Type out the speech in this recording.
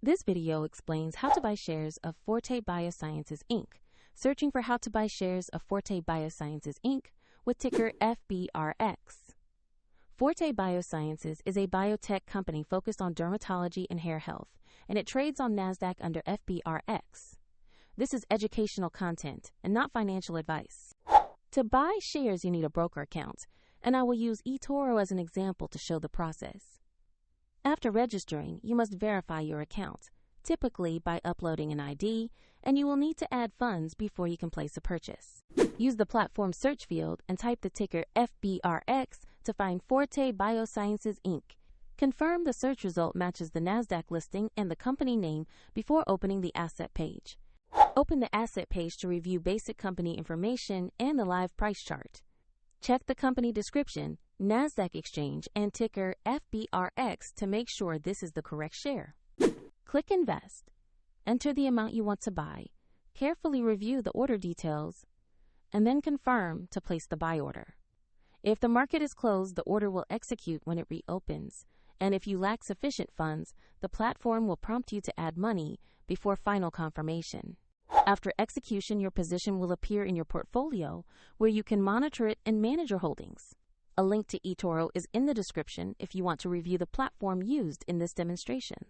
This video explains how to buy shares of Forte Biosciences Inc. Searching for how to buy shares of Forte Biosciences Inc. with ticker FBRX. Forte Biosciences is a biotech company focused on dermatology and hair health, and it trades on NASDAQ under FBRX. This is educational content and not financial advice. To buy shares, you need a broker account, and I will use eToro as an example to show the process. After registering, you must verify your account, typically by uploading an ID, and you will need to add funds before you can place a purchase. Use the platform search field and type the ticker FBRX to find Forte Biosciences Inc. Confirm the search result matches the NASDAQ listing and the company name before opening the asset page. Open the asset page to review basic company information and the live price chart. Check the company description, NASDAQ exchange, and ticker FBRX to make sure this is the correct share. Click Invest. Enter the amount you want to buy. Carefully review the order details, and then confirm to place the buy order. If the market is closed, the order will execute when it reopens, and if you lack sufficient funds, the platform will prompt you to add money before final confirmation. After execution, your position will appear in your portfolio, where you can monitor it and manage your holdings. A link to eToro is in the description if you want to review the platform used in this demonstration.